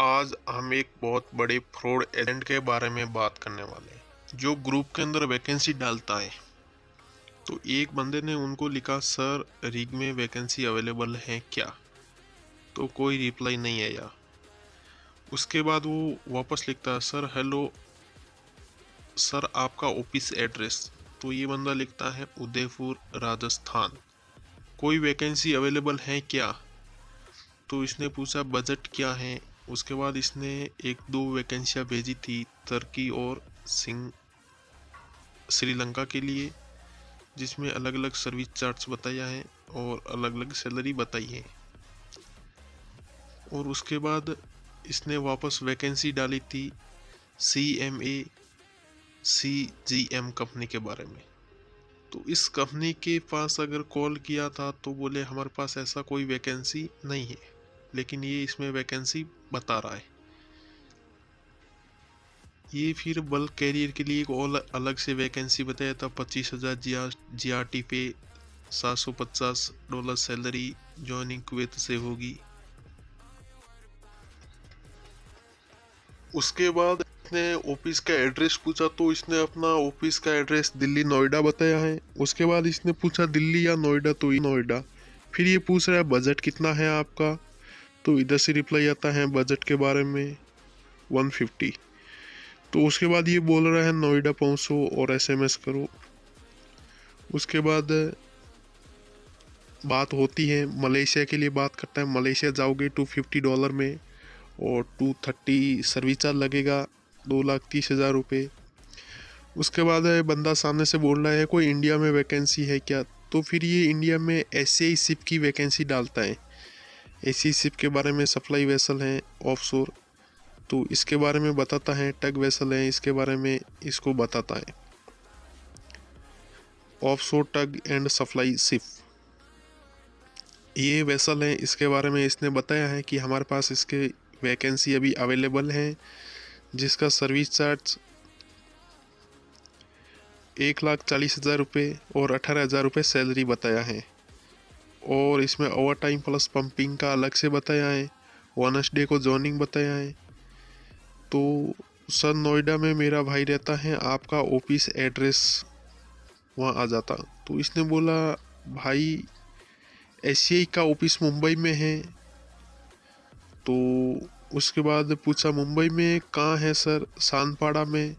आज हम एक बहुत बड़े फ्रॉड एजेंट के बारे में बात करने वाले हैं जो ग्रुप के अंदर वैकेंसी डालता है। तो एक बंदे ने उनको लिखा, सर रिग में वैकेंसी अवेलेबल है क्या? तो कोई रिप्लाई नहीं आया। उसके बाद वो वापस लिखता है, सर हेलो सर आपका ऑफिस एड्रेस। तो ये बंदा लिखता है उदयपुर राजस्थान, कोई वैकेंसी अवेलेबल है क्या? तो इसने पूछा बजट क्या है। उसके बाद इसने एक दो वैकेंसियाँ भेजी थी तुर्की और सिंग श्रीलंका के लिए, जिसमें अलग अलग सर्विस चार्ट्स बताया है और अलग अलग सैलरी बताई है। और उसके बाद इसने वापस वैकेंसी डाली थी CMA CGM कंपनी के बारे में। तो इस कंपनी के पास अगर कॉल किया था तो बोले हमारे पास ऐसा कोई वैकेंसी नहीं है, लेकिन ये इसमें वैकेंसी बता रहा है। ये फिर बल्क कैरियर के लिए एक और अलग से वैकेंसी बताया था, 25,000 GRT पे, $750 सैलरी, ज्वाइनिंग कुवैत से होगी। उसके बाद इसने ऑफिस का एड्रेस पूछा तो इसने अपना ऑफिस का एड्रेस दिल्ली नोएडा बताया है। उसके बाद इसने पूछा दिल्ली या नोएडा, तो ये नोएडा। फिर ये पूछ रहा है बजट कितना है आपका, तो इधर से रिप्लाई आता है बजट के बारे में 150। तो उसके बाद ये बोल रहा है नोएडा पहुँचो और SMS करो। उसके बाद बात होती है मलेशिया के लिए, बात करता है मलेशिया जाओगे $250 में और 230 सर्विस चार्ज लगेगा, 2,30,000 रुपये। उसके बाद बंदा सामने से बोल रहा है कोई इंडिया में वैकेंसी है क्या? तो फिर ये इंडिया में एशियाई शिप की वैकेंसी डालता है। एशियाई शिप के बारे में सप्लाई वेसल हैं ऑफशोर, तो इसके बारे में बताता है। टग वेसल है, इसके बारे में इसको बताता है। Offshore tug and supply ship ये वेसल है, इसके बारे में इसने बताया है कि हमारे पास इसके वैकेंसी अभी अवेलेबल है, जिसका सर्विस चार्ज 1,40,000 रुपये और 18,000 रुपये सैलरी बताया है। और इसमें ओवर टाइम प्लस पंपिंग का अलग से बताया है। वेडनेसडे को जॉइनिंग बताया है। तो सर नोएडा में मेरा भाई रहता है, आपका ऑफिस एड्रेस वहाँ आ जाता। तो इसने बोला भाई एशियाई का ऑफिस मुंबई में है। तो उसके बाद पूछा मुंबई में कहाँ है सर? सानपाड़ा में।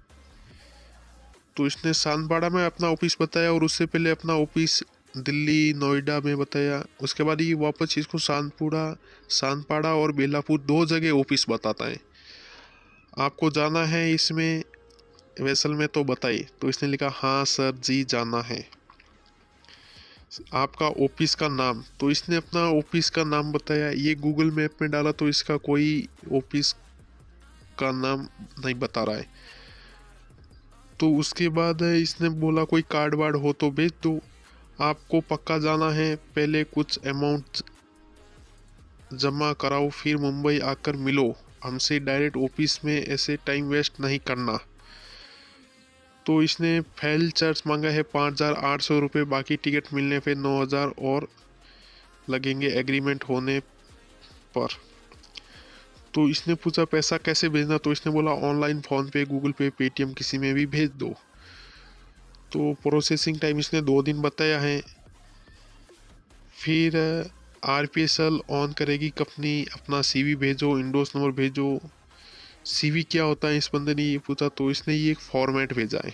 तो इसने सानपाड़ा में अपना ऑफिस बताया और उससे पहले अपना ऑफिस दिल्ली नोएडा में बताया। उसके बाद ये वापस इसको सानपाड़ा और बेलापुर दो जगह ऑफिस बताता है। आपको जाना है इसमें वेसल में तो बताइए। तो इसने लिखा हाँ सर जी जाना है। आपका ऑफिस का नाम, तो इसने अपना ऑफिस का नाम बताया। ये गूगल मैप में डाला तो इसका कोई ऑफिस का नाम नहीं बता रहा है। तो उसके बाद इसने बोला कोई कार्ड वार्ड हो तो भेज दो। आपको पक्का जाना है, पहले कुछ अमाउंट जमा कराओ, फिर मुंबई आकर मिलो हमसे डायरेक्ट ऑफिस में, ऐसे टाइम वेस्ट नहीं करना। तो इसने फेल चार्ज मांगा है 5,800 रुपये, बाकी टिकट मिलने पे 9,000 और लगेंगे एग्रीमेंट होने पर। तो इसने पूछा पैसा कैसे भेजना, तो इसने बोला ऑनलाइन, फ़ोन पे, गूगल पे, पेटीएम किसी में भी भेज दो। तो प्रोसेसिंग टाइम इसने 2 दिन बताया है। फिर RPSL ऑन करेगी कंपनी, अपना CV भेजो, इंडोस नंबर भेजो। CV क्या होता है इस बंदे ने ये पूछा, तो इसने ये एक फॉर्मेट भेजा है।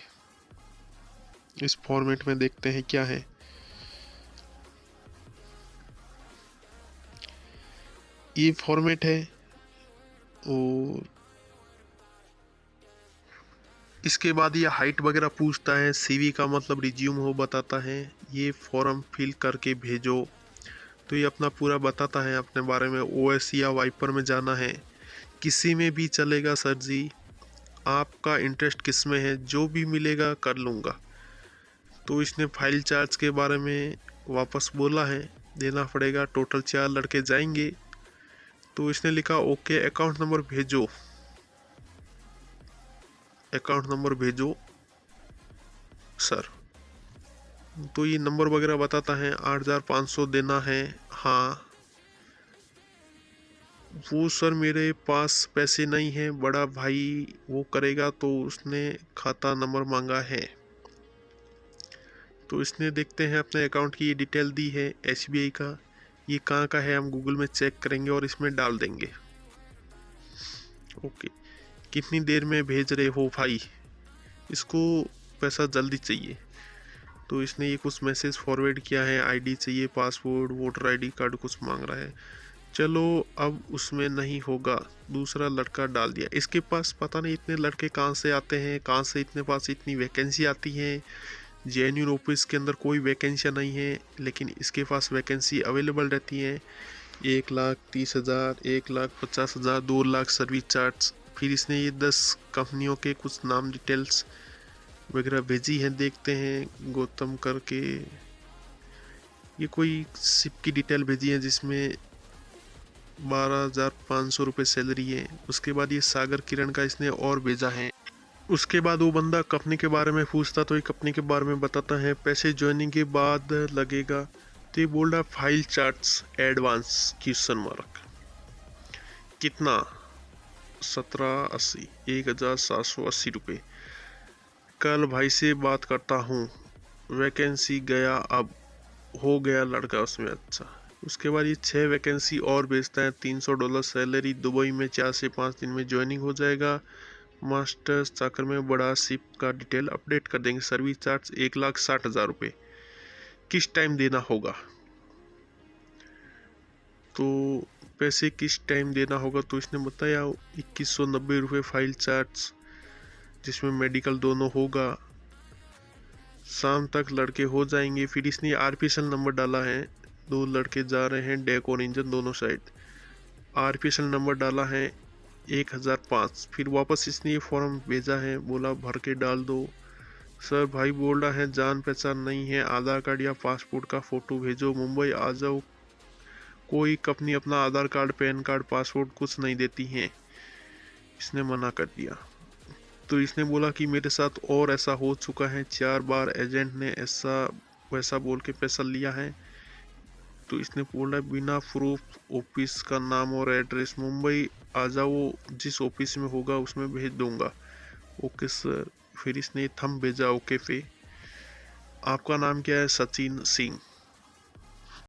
इस फॉर्मेट में देखते हैं क्या है। ये फॉर्मेट है और इसके बाद ये हाइट वगैरह पूछता है। CV का मतलब रिज्यूम हो बताता है। ये फॉर्म फिल करके भेजो। तो ये अपना पूरा बताता है अपने बारे में। OS या वाइपर में जाना है, किसी में भी चलेगा सर जी, आपका इंटरेस्ट किस में है, जो भी मिलेगा कर लूँगा। तो इसने फाइल चार्ज के बारे में वापस बोला है, देना पड़ेगा। टोटल 4 लड़के जाएंगे। तो इसने लिखा ओके, अकाउंट नंबर भेजो, अकाउंट नंबर भेजो सर। तो ये नंबर वगैरह बताता है। 8,500 देना है, हाँ। वो सर मेरे पास पैसे नहीं हैं, बड़ा भाई वो करेगा, तो उसने खाता नंबर मांगा है। तो इसने देखते हैं अपने अकाउंट की ये डिटेल दी है SBI का, ये कहाँ का है हम गूगल में चेक करेंगे और इसमें डाल देंगे। ओके, कितनी देर में भेज रहे हो भाई, इसको पैसा जल्दी चाहिए। तो इसने ये कुछ मैसेज फॉरवर्ड किया है, ID चाहिए, पासपोर्ट, वोटर ID कार्ड कुछ मांग रहा है। चलो अब उसमें नहीं होगा, दूसरा लड़का डाल दिया। इसके पास पता नहीं इतने लड़के कहाँ से आते हैं, कहाँ से इतने पास इतनी वैकेंसी आती हैं। JNU ऑफिस के अंदर कोई वैकेंसियाँ नहीं है, लेकिन इसके पास वैकेंसी अवेलेबल रहती हैं। 1,30,000, 1,50,000, 2,00,000 सर्विस चार्ज। फिर इसने ये 10 कंपनियों के कुछ नाम डिटेल्स वगैरह भेजी हैं, देखते हैं गौतम करके। ये कोई शिप की डिटेल भेजी है जिसमें 12,500 रुपये सैलरी है। उसके बाद ये सागर किरण का इसने और भेजा है। उसके बाद वो बंदा कंपनी के बारे में पूछता तो ये कंपनी के बारे में बताता है, पैसे ज्वाइनिंग के बाद लगेगा। तो ये बोल रहा file charts advance question mark, कितना, 1780, 1,780 रुपये। कल भाई से बात करता हूँ, वैकेंसी गया, अब हो गया लड़का उसमें। अच्छा, उसके बाद ये 6 वैकेंसी और भेजता है, $300 सैलरी, दुबई में 4 से 5 दिन में ज्वाइनिंग हो जाएगा। मास्टर्स चाकर में बड़ा शिप का डिटेल अपडेट कर देंगे। सर्विस चार्ज 1,60,000 रुपये। किस टाइम देना होगा, तो पैसे किस टाइम देना होगा, तो इसने बताया 2,190 रुपये फाइल चार्ज, जिसमें मेडिकल दोनों होगा। शाम तक लड़के हो जाएंगे। फिर इसने RPSL नंबर डाला है, 2 लड़के जा रहे हैं, डेक और इंजन दोनों साइड। RPSL नंबर डाला है 1,005। फिर वापस इसने ये फॉर्म भेजा है, बोला भर के डाल दो। सर भाई बोल रहा है जान पहचान नहीं है, आधार कार्ड या पासपोर्ट का फ़ोटो भेजो, मुंबई आ जाओ। कोई कंपनी अपना आधार कार्ड, पैन कार्ड, पासपोर्ट कुछ नहीं देती हैं। इसने मना कर दिया। तो इसने बोला कि मेरे साथ और ऐसा हो चुका है, 4 बार एजेंट ने ऐसा वैसा बोल के पैसा लिया है। तो इसने बोला बिना प्रूफ ऑफिस का नाम और एड्रेस, मुंबई आ जाओ, जिस ऑफिस में होगा उसमें भेज दूंगा। Okay sir. फिर इसने थंब भेजा ओके पे। आपका नाम क्या है, सचिन सिंह।